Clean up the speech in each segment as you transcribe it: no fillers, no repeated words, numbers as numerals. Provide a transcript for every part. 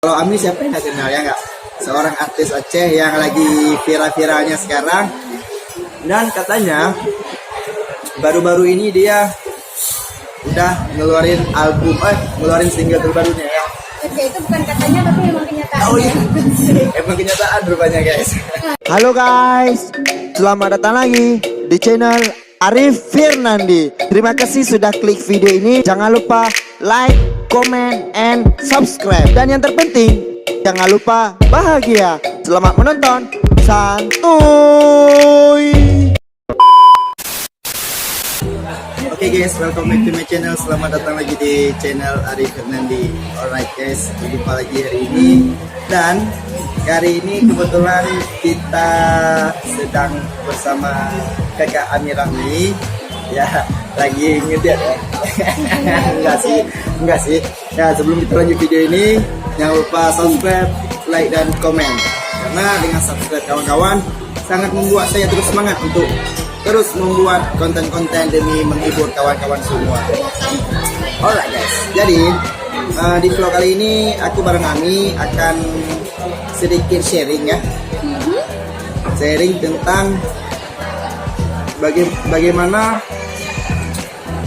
Kalau Ami siapa yang nggak kenal ya nggak? Seorang artis Aceh yang lagi viral-viralnya sekarang. Dan katanya baru-baru ini dia udah ngeluarin album, ngeluarin single terbarunya ya. Oke, itu bukan katanya tapi memang kenyataan. Oh iya, emang kenyataan rupanya guys. Halo guys, selamat datang lagi di channel Arif Firnandi. Terima kasih sudah klik video ini. Jangan lupa like, comment, and subscribe. Dan yang terpenting, jangan lupa bahagia. Selamat menonton. Santuy. Oke guys, welcome back to my channel. Selamat datang lagi di channel Arif Firnandi. Alright guys, jumpa lagi hari ini. Dan hari ini kebetulan kita sedang bersama kakak Ami Rahmi. Ya, lagi ngedit ya. enggak sih. Ya, sebelum kita lanjut video ini, jangan lupa subscribe, like, dan komen. Karena dengan subscribe kawan-kawan sangat membuat saya terus semangat untuk terus membuat konten-konten demi menghibur kawan-kawan semua. Alright guys, jadi di vlog kali ini aku bareng Ami akan sedikit sharing ya. Sharing tentang bagaimana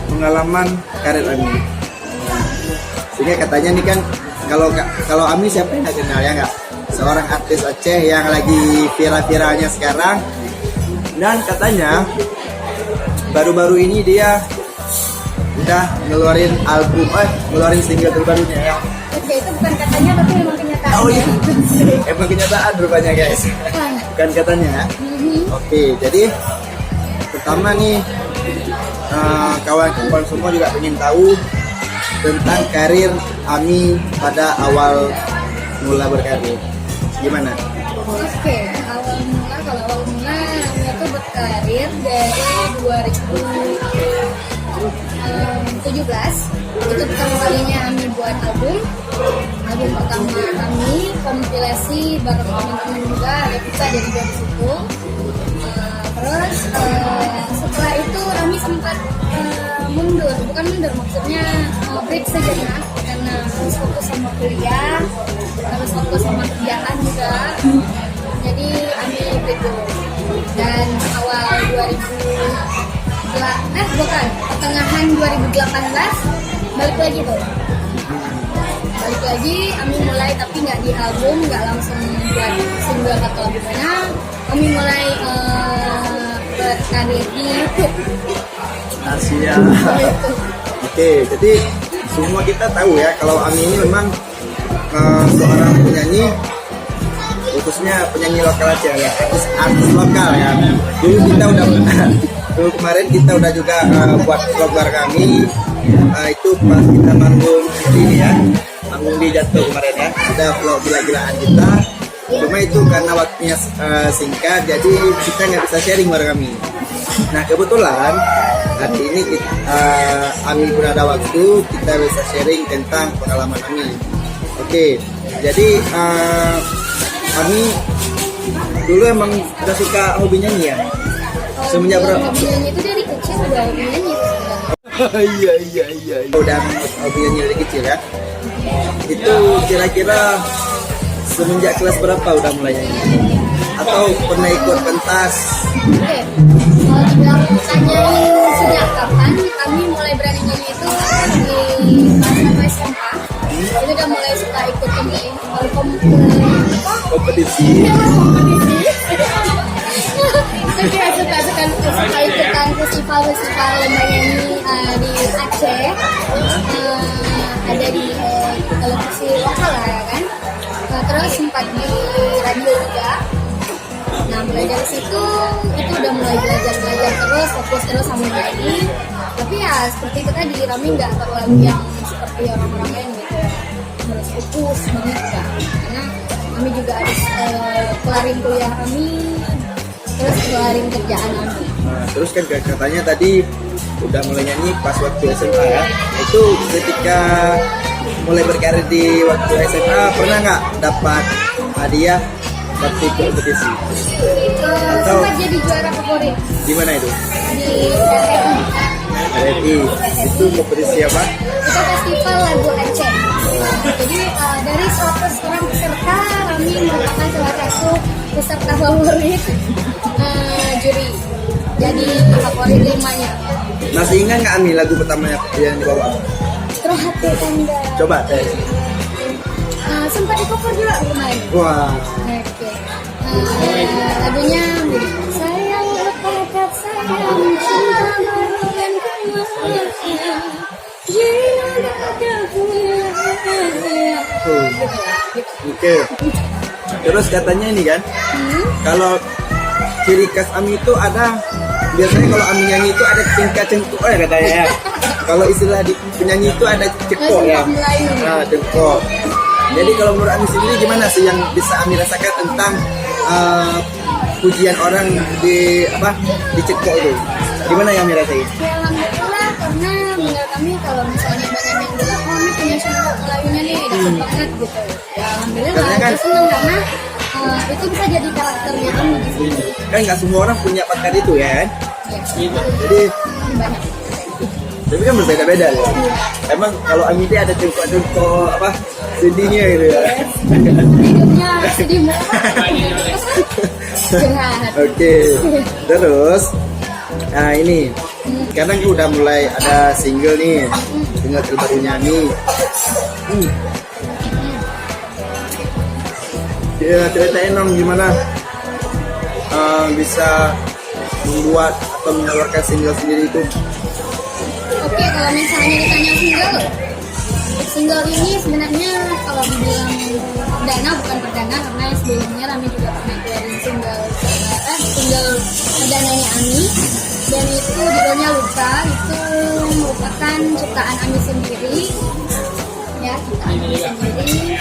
pengalaman karir Ami. Sehingga katanya nih kan kalau Ami siapa yang nggak kenal ya nggak? Seorang artis Aceh yang lagi viral-viralnya sekarang. Dan katanya baru-baru ini dia udah ngeluarin album, ngeluarin single terbarunya ya. Oke, itu bukan katanya tapi memang kenyataan. Oh iya, emang kenyataan rupanya guys. Bukan katanya. Oke, jadi pertama nih kawan-kawan semua juga ingin tahu tentang karir Ami pada awal mula berkarir. Gimana? Oke, kalau awal mula Ami itu berkarir dari 2017. Itu pertama kalinya Ami buat album pertama Ami, kompilasi bareng teman-teman juga, ada kita jadi dari situ. Terus setelah itu Ami sempat bukan mundur, maksudnya break sejenak karena harus fokus sama kuliah, harus fokus sama kerjaan juga. Jadi Ami break dulu. Dan awal pertengahan 2018 balik lagi tuh. Balik lagi Ami mulai, tapi nggak di album, nggak langsung buat single atau gimana. Ami mulai berkarir di YouTube. Asia. Oke, jadi semua kita tahu ya kalau Ami ini memang seorang penyanyi, khususnya penyanyi lokal aja ya, artis lokal ya. Dulu kemarin kita udah juga buat vlog bareng kami. Itu pas kita manggung ini ya, manggung di Jatuh kemarin ya, ada vlog gila-gilaan kita. Cuma itu karena waktunya singkat, jadi kita nggak bisa sharing bareng kami. Nah kebetulan hari ini Ami pun ada waktu, kita bisa sharing tentang pengalaman Ami. Oke, jadi Ami dulu emang udah suka hobi nyanyi ya? Semenjak berapa? Hobi nyanyi itu dari kecil udah hobi nyanyi. Iya. Udah hobi nyanyi dari kecil ya? Itu kira-kira semenjak kelas berapa udah mulai nyanyi? Atau pernah ikut pentas? Oke, kalau dibilang tanyain sejak kapan kami mulai berani nyanyi itu di kelas 1 SMA. Jadi udah mulai suka ikut ini Kompetisi. Suka ikutan festival lomba nyanyi di Aceh. Ada di televisi lokal lah ya kan. Terus sempat di radio juga. Nah mulai dari situ itu udah mulai belajar terus, fokus terus sama nyanyi. Tapi ya seperti itu tadi, Rami nggak terlalu yang seperti orang-orang lain gitu ya, harus fokus banget enggak. Karena Rami juga harus kelarin kuliah Rami, terus kelarin kerjaan Rami. Nah, terus kan katanya tadi udah mulai nyanyi pas waktu SMA ya. Itu ketika mulai berkarir di waktu SMA pernah nggak dapat hadiah waktu kompetisi? Atau sempat jadi juara favorit. Di mana itu? Di RRI. RRI. Itu kompetisi apa? Itu festival lagu Aceh. Jadi dari 100 orang peserta, kami merupakan salah satu peserta favorit juri. Jadi favorit 5-nya. Masih ingat nggak Ami lagu pertamanya yang dibawa? Terus hati Anda. Coba teh. Sempat di cover juga kemarin. Wah. Oke. Lagunya sayang lepas sayang cinta barukan kemana Oke. Terus katanya ini kan, kalau ciri khas Ami itu ada, biasanya kalau Ami nyanyi itu ada cengkak-cengkok ya katanya ya. Kalau istilah di penyanyi itu ada cekok ya. Nah, cekok. Jadi kalau menurut Ami sendiri gimana sih yang bisa Ami rasakan tentang pujian orang di cekok itu? Gimana yang Ami rasain? Ya, alhamdulillah, karena menurut kami kalau misalnya banyak yang bilang, oh ini punya cengkok Melayunya nih, dapat banget gitu. Ya alhamdulillah, Karena kan- aku senang karena itu bisa jadi karakternya kami di sini. Kan nggak semua orang punya bakat itu ya kan? Ya, Jadi banyak. tapi kan berbeda-beda ya. Emang kalau Ami itu ada cengkok sedihnya gitu ya. Hidupnya sedih curhat. Oke. Terus ini sekarang udah mulai ada single nih, single terbarunya nih. Ya, ceritain dong gimana bisa membuat atau mengeluarkan single sendiri itu. Oke, kalau misalnya ditanya single ini sebenarnya kalau dibilang perdana bukan perdana karena sebelumnya Rami juga pernah keluarin single perdananya Ami dan itu judulnya Luka. Itu merupakan ciptaan Ami sendiri ya, ciptaan Ami sendiri.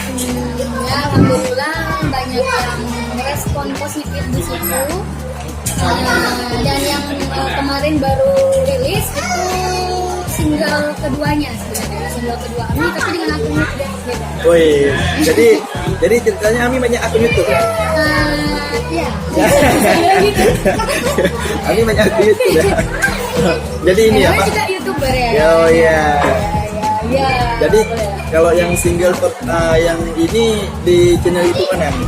Ya alhamdulillah banyak yang merespon positif di situ. Dan yang kemarin baru rilis itu single keduanya sebenarnya, single kedua Ami tapi dengan akun YouTube beda. Woi, jadi ceritanya Ami banyak akun YouTube ya? Iya. Gitu. Ami banyak akun YouTube ya. Jadi ini Namanya apa? juga YouTuber ya. Oh iya. Ya. Jadi kalau yang single yang ini di channel YouTube kan Ami?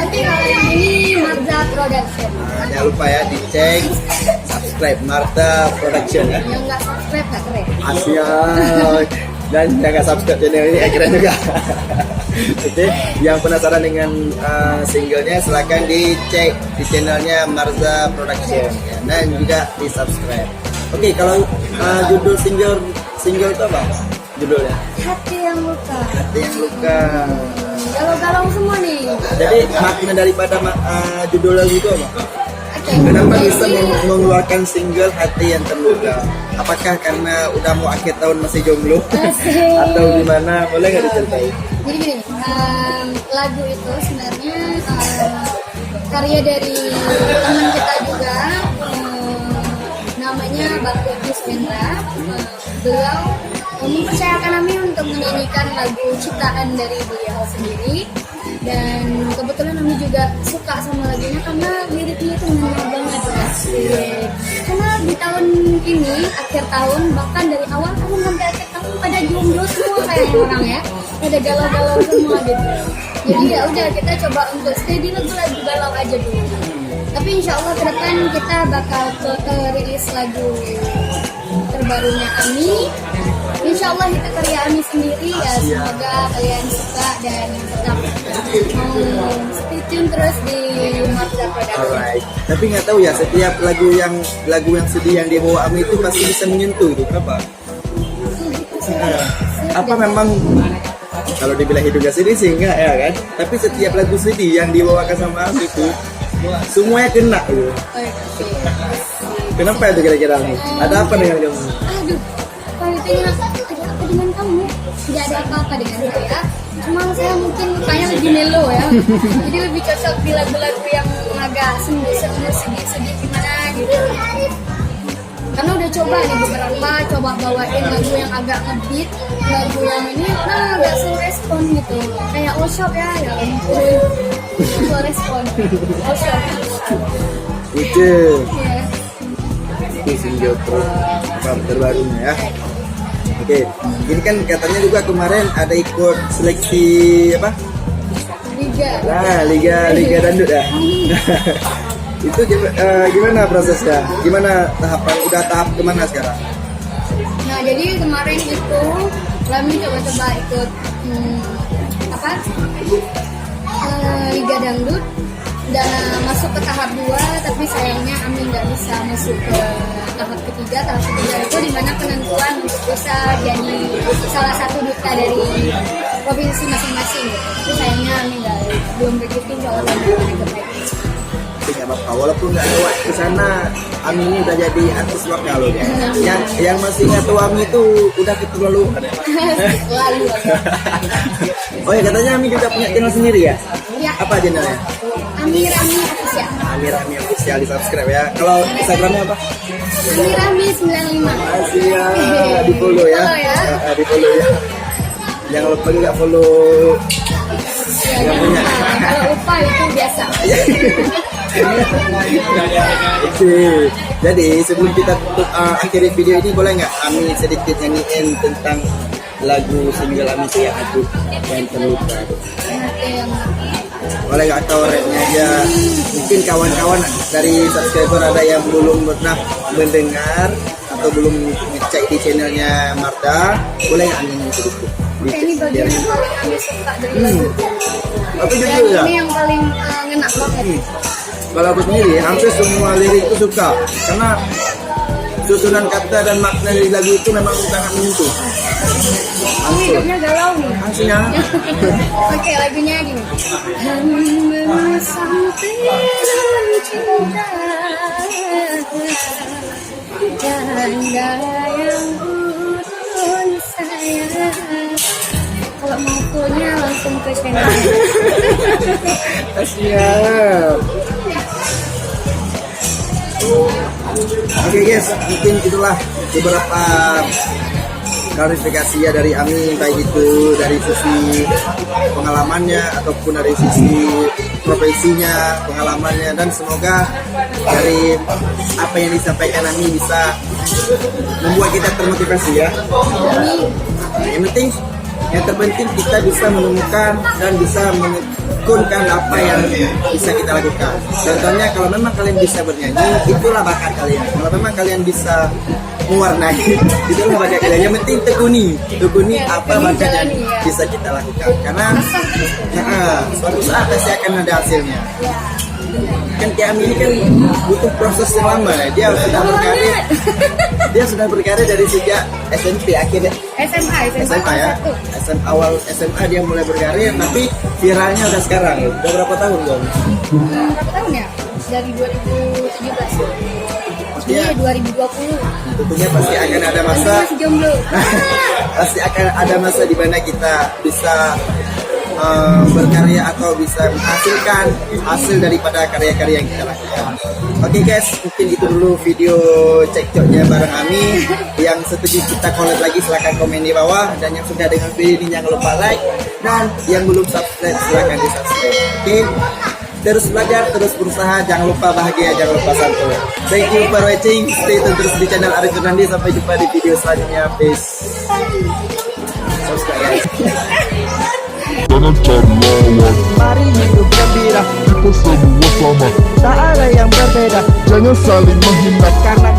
Oke, kalau yang ini Marza Production. Jangan lupa ya dicek, subscribe Marta Production ya. Yang nggak subscribe nggak keren. Asyik. Dan jangan subscribe channel ini keren juga. Oke, yang penasaran dengan singlenya silahkan dicek di channelnya Marza Production ya. Dan juga di subscribe. Oke, kalau judul single itu apa? Judulnya? Hati yang luka. Hati yang luka. Galau-galau semua nih. Jadi makna daripada judul lagu itu apa? Oke. Kenapa bisa mengeluarkan single Hati yang Terluka? Apakah karena udah mau akhir tahun masih jomblo? Asik. Atau gimana? Boleh nggak diceritain? Jadi gini, lagu itu sebenarnya karya dari teman kita juga, namanya Bang Yogi Swendra. Beliau mempercayakan kami untuk menyanyikan lagu ciptaan dari beliau sendiri. Dan kebetulan kami juga suka sama lagunya karena liriknya itu menarik banget. Asik. Karena di tahun ini, akhir tahun, bahkan dari awal tahun sampai akhir tahun pada jomblo semua kayak orang ya. Ada galau-galau semua gitu. Jadi ya udah kita coba untuk stay di lagu-lagu galau aja dulu. Tapi insya Allah ke depan kita bakal rilis lagu terbarunya Ami. Insya Allah itu karya Ami sendiri ya. Semoga kalian suka dan tetap stay tune terus di Marza Production. Alright. Tapi nggak tahu ya, setiap lagu yang sedih yang dibawa Ami itu pasti bisa menyentuh itu. Kenapa? Apa memang kalau dibilang hidup gak sedih sih enggak ya kan? Tapi setiap lagu sedih yang dibawakan sama Ami itu semuanya kena gitu. Kenapa itu kira-kira Ami? Ada apa dengan kamu? Aduh, kalau ditanya ada apa dengan kamu? Tidak ada apa-apa dengan saya. Cuma saya mungkin mukanya lebih melo ya. Jadi lebih cocok di lagu-lagu yang agak sedih gimana gitu. Karena udah coba nih beberapa, coba bawain lagu yang agak ngebeat, lagu yang ini agak slow respon gitu. Kayak All Shop ya ampun. Slow respon. All Shop. Itu Iya. single terbarunya ya. Oke, Oke, ini kan katanya juga kemarin ada ikut seleksi apa? Liga. Nah, Liga Dangdut ya. Itu gimana prosesnya? Gimana tahapan? Udah tahap kemana sekarang? Nah, jadi kemarin itu kami coba-coba ikut Liga Dangdut dan masuk ke tahap 2, tapi sayangnya Ami nggak bisa masuk ke tahap ketiga. Tahap ketiga itu dimana penentuan untuk bisa jadi salah satu duta dari provinsi masing-masing. Itu sayangnya Ami belum rezeki kalau ikut. Tidak apa-apa, walaupun nggak lewat ke sana, Ami ini udah jadi artis lokal loh ya. Yang masih nggak tahu Ami itu udah keterlaluan ya. Lalu. Oh ya, katanya Ami juga punya channel sendiri ya? Ya. Apa channelnya? Ami Official. Ami Official, di subscribe ya. Kalau Instagramnya apa? Ami 95. Asia, di follow ya. Follow ya. Di follow ya. Jangan lupa juga follow yang punya. Kalau lupa itu biasa. Oke, jadi sebelum kita tutup akhiri video ini, boleh nggak Ami sedikit nyanyiin tentang lagu single Ami Sia Aku yang terluka? Boleh nggak, atau rapnya aja? Mungkin kawan-kawan dari subscriber ada yang belum pernah mendengar atau belum ngecek di channelnya Marda, boleh nggak Ami nyanyi sedikit? Ini bagian yang paling Ami suka dari lagu. Apa Dan judul ya? ini yang paling ngena banget. Kalau aku sendiri, hampir semua lirik itu suka karena susunan kata dan makna dari lagu itu memang sangat menyentuh. Ini hidupnya galau nih. Langsungnya. Oke, lagunya gini. Hamba sampai dalam cinta janda yang pun sayang. Kalau mau punya langsung ke channel. Siap. Oke guys, mungkin itulah beberapa klarifikasi ya dari Ami, baik itu dari sisi pengalamannya ataupun dari sisi profesinya, pengalamannya, dan semoga dari apa yang disampaikan Ami bisa membuat kita termotivasi ya. Yang terpenting kita bisa menemukan dan bisa menekunkan apa yang bisa kita lakukan. Contohnya, kalau memang kalian bisa bernyanyi, itulah bakat kalian. Kalau memang kalian bisa mewarnai, itulah bakat kalian. Yang penting tekuni apa bakat yang bisa kita lakukan. Karena suatu saat pasti akan ada hasilnya. Kan kayak Ami ini kan butuh proses yang lama ya. Dia sudah berkarir dari sejak SMP akhirnya SMA ya. Awal SMA dia mulai berkarir, tapi viralnya udah sekarang. Udah berapa tahun dong? Berapa tahun ya? Dari 2017. Iya, 2020. Tentunya pasti akan ada masa. Masih jomblo. Pasti akan ada masa di mana kita bisa berkarya atau bisa menghasilkan hasil daripada karya-karya yang kita lakukan. Oke guys, mungkin itu dulu video cekcoknya bareng Ami. Yang setuju kita collab lagi silahkan komen di bawah, dan yang sudah dengan video ini jangan lupa like, dan yang belum subscribe silahkan di subscribe. Oke, terus belajar, terus berusaha, jangan lupa bahagia, jangan lupa santuy. Thank you for watching, stay tune terus di channel Arif Fernandi. Sampai jumpa di video selanjutnya, peace. Subscribe guys. Jangan terlawak, Mari hidup gembira, kita semua sama. tak ada yang berbeda. Jangan saling menghina, karena